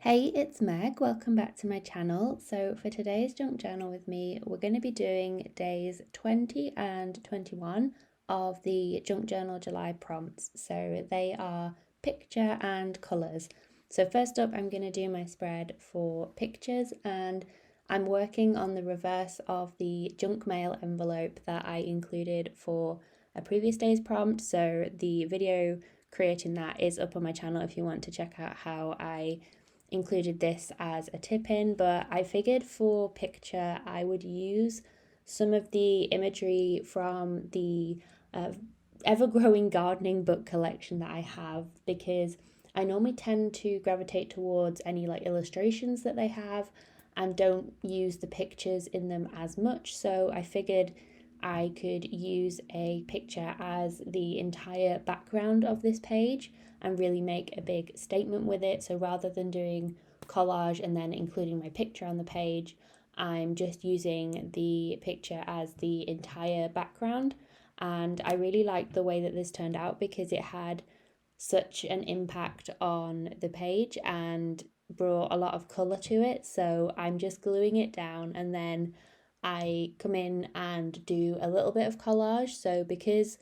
Hey, it's Meg. Welcome back to my channel. So for today's junk journal with me, we're going to be doing days 20 and 21 of the junk journal July prompts. So they are picture and colours. So first up, I'm going to do my spread for pictures, and I'm working on the reverse of the junk mail envelope that I included for a previous day's prompt. So the video creating that is up on my channel if you want to check out how I included this as a tip in, but I figured for picture I would use some of the imagery from the ever-growing gardening book collection that I have, because I normally tend to gravitate towards any like illustrations that they have and don't use the pictures in them as much. So I figured I could use a picture as the entire background of this page and really make a big statement with it. So rather than doing collage and then including my picture on the page, I'm just using the picture as the entire background. And I really liked the way that this turned out because it had such an impact on the page and brought a lot of colour to it. So I'm just gluing it down, and then I come in and do a little bit of collage. So because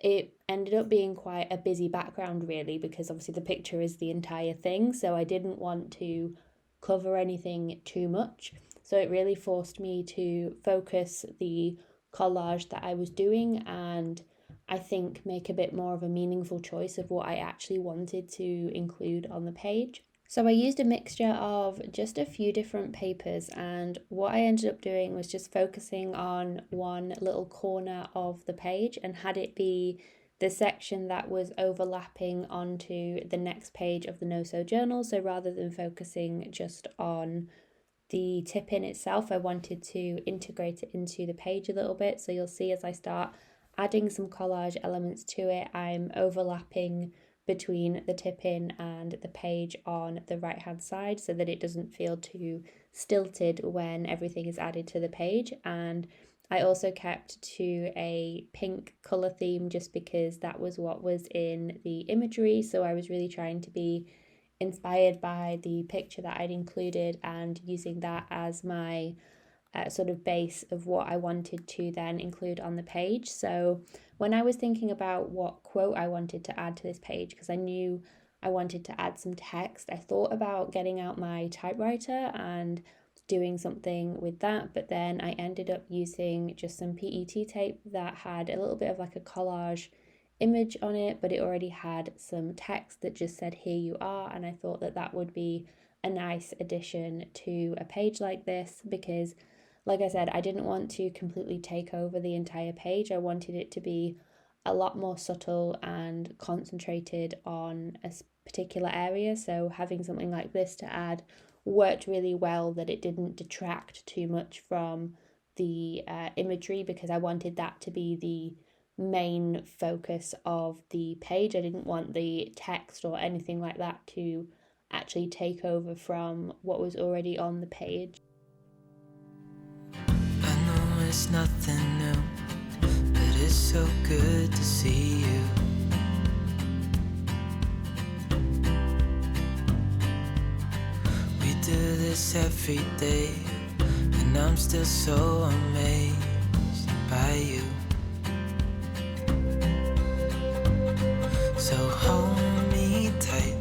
it ended up being quite a busy background really, because obviously the picture is the entire thing, so I didn't want to cover anything too much. So it really forced me to focus the collage that I was doing and I think make a bit more of a meaningful choice of what I actually wanted to include on the page. So I used a mixture of just a few different papers, and what I ended up doing was just focusing on one little corner of the page and had it be the section that was overlapping onto the next page of the No Sew journal. So rather than focusing just on the tip in itself, I wanted to integrate it into the page a little bit. So you'll see as I start adding some collage elements to it, I'm overlapping between the tip in and the page on the right hand side so that it doesn't feel too stilted when everything is added to the page. And I also kept to a pink colour theme just because that was what was in the imagery. So I was really trying to be inspired by the picture that I'd included and using that as my sort of base of what I wanted to then include on the page. So when I was thinking about what quote I wanted to add to this page, because I knew I wanted to add some text, I thought about getting out my typewriter and doing something with that, but then I ended up using just some PET tape that had a little bit of like a collage image on it, but it already had some text that just said "Here you are," and I thought that that would be a nice addition to a page like this because, like I said, I didn't want to completely take over the entire page. I wanted it to be a lot more subtle and concentrated on a particular area. So having something like this to add worked really well, that it didn't detract too much from the imagery, because I wanted that to be the main focus of the page. I didn't want the text or anything like that to actually take over from what was already on the page. It's nothing new, but it's so good to see you. We do this every day, and I'm still so amazed by you. So hold me tight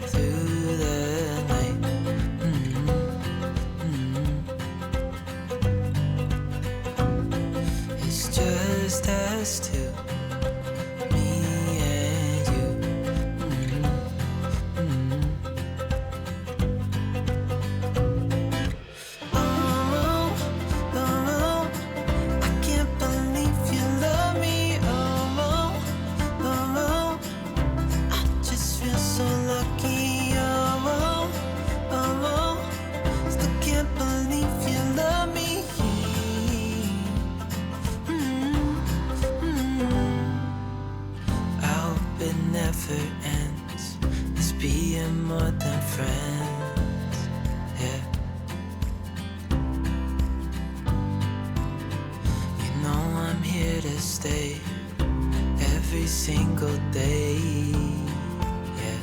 through the night. Just us two, me and you. Oh, oh, I can't believe you love me. Oh, oh, I just feel so lucky. Oh, oh, still can't believe you love me. Never ends. It's being more than friends. Yeah. You know I'm here to stay every single day. Yeah.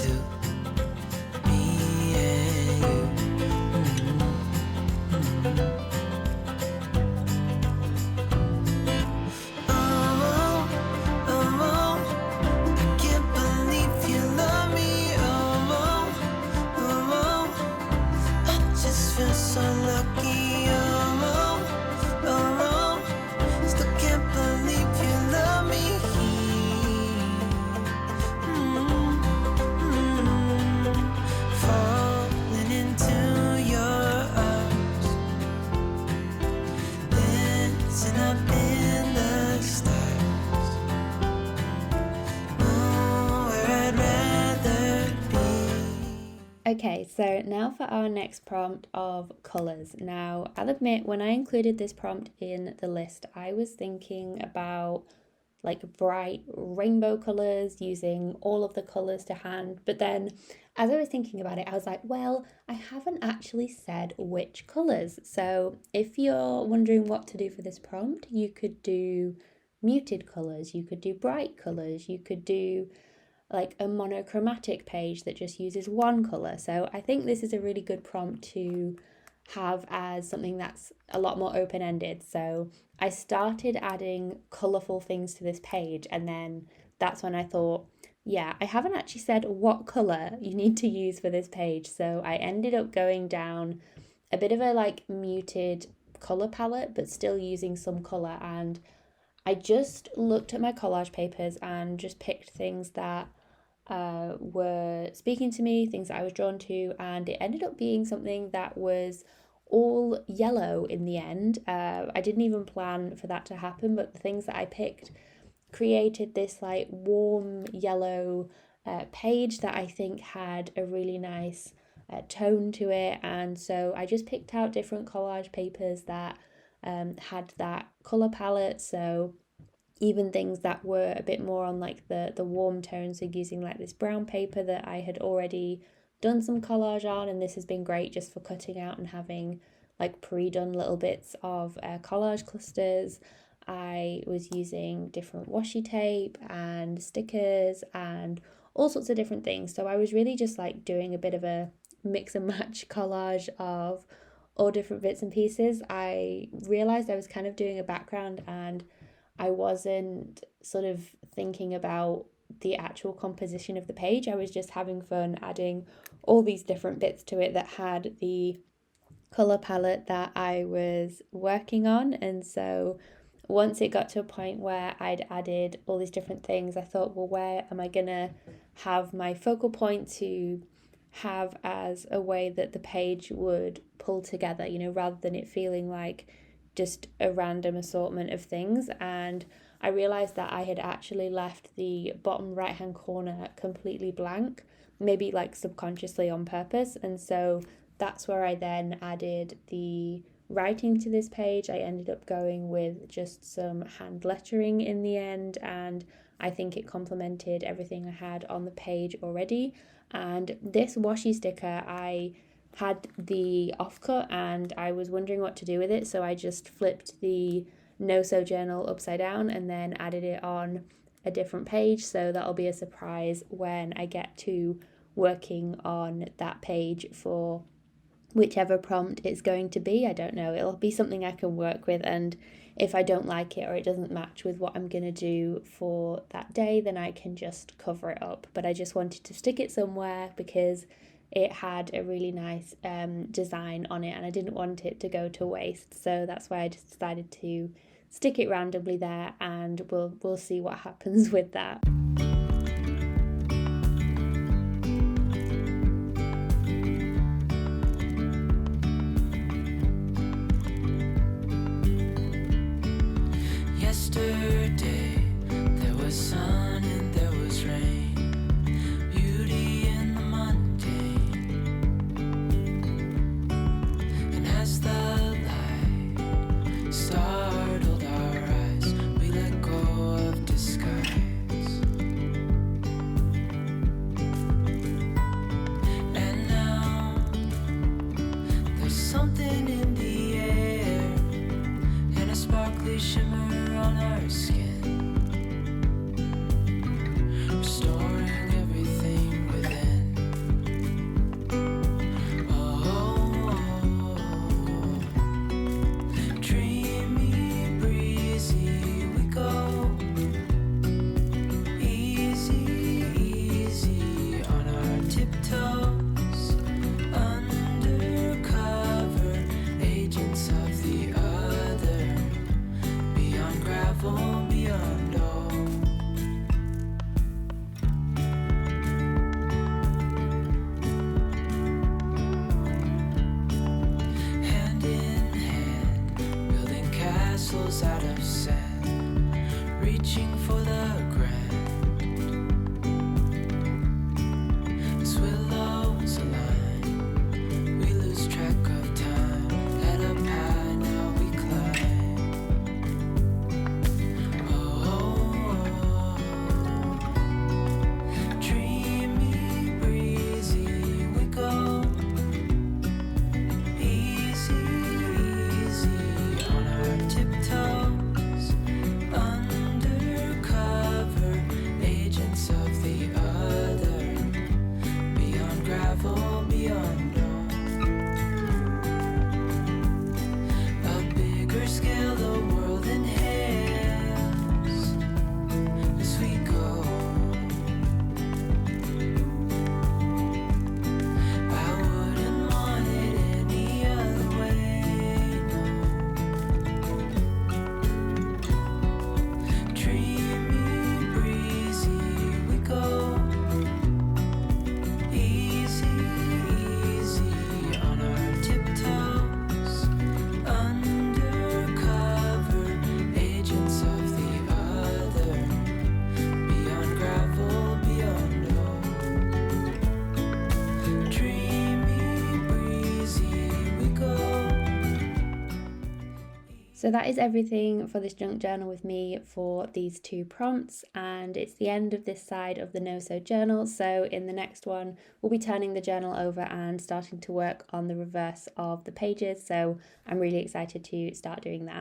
to me and you. Oh, oh, oh, I can't believe you love me. Oh, oh, oh, I just feel so lucky. Oh, oh, oh, still can't believe you love me. Falling into your arms, dancing up in the stars. Oh, where I'd rather be. Okay, so now for our next prompt of colours. Now, I'll admit, when I included this prompt in the list, I was thinking about like bright rainbow colours, using all of the colours to hand. But then as I was thinking about it, I was like, well, I haven't actually said which colours. So if you're wondering what to do for this prompt, you could do muted colours, you could do bright colours, you could do like a monochromatic page that just uses one colour. So I think this is a really good prompt to have as something that's a lot more open-ended. So I started adding colourful things to this page, and then that's when I thought, yeah, I haven't actually said what colour you need to use for this page. So I ended up going down a bit of a like muted colour palette, but still using some colour. And I just looked at my collage papers and just picked things that were speaking to me, things that I was drawn to, and it ended up being something that was all yellow in the end. I didn't even plan for that to happen, but the things that I picked created this like warm yellow page that I think had a really nice tone to it. And so I just picked out different collage papers that had that colour palette. So even things that were a bit more on like the warm tones, so using like this brown paper that I had already done some collage on, and this has been great just for cutting out and having like pre-done little bits of collage clusters. I was using different washi tape and stickers and all sorts of different things, so I was really just like doing a bit of a mix and match collage of all different bits and pieces. I realized I was kind of doing a background and I wasn't sort of thinking about the actual composition of the page. I was just having fun adding all these different bits to it that had the colour palette that I was working on. And so once it got to a point where I'd added all these different things, I thought, well, where am I gonna have my focal point to have as a way that the page would pull together, you know, rather than it feeling like just a random assortment of things. And I realized that I had actually left the bottom right hand corner completely blank, maybe like subconsciously on purpose. And so that's where I then added the writing to this page. I ended up going with just some hand lettering in the end, and I think it complemented everything I had on the page already. And this washi sticker, I had the offcut and I was wondering what to do with it, so I just flipped the No Sew journal upside down and then added it on a different page. So that'll be a surprise when I get to working on that page for whichever prompt it's going to be. I don't know, it'll be something I can work with, and if I don't like it or it doesn't match with what I'm going to do for that day, then I can just cover it up. But I just wanted to stick it somewhere because it had a really nice design on it and I didn't want it to go to waste. So that's why I just decided to stick it randomly there, and we'll see what happens with that. Yesterday there was sun and there was rain, beauty in the mundane. And as the light startled our eyes, we let go of disguise. And now there's something in the air and a sparkly shimmer on our skin, restoring everything within. So that is everything for this junk journal with me for these 2 prompts, and it's the end of this side of the no-sew journal. So in the next one, we'll be turning the journal over and starting to work on the reverse of the pages. So I'm really excited to start doing that.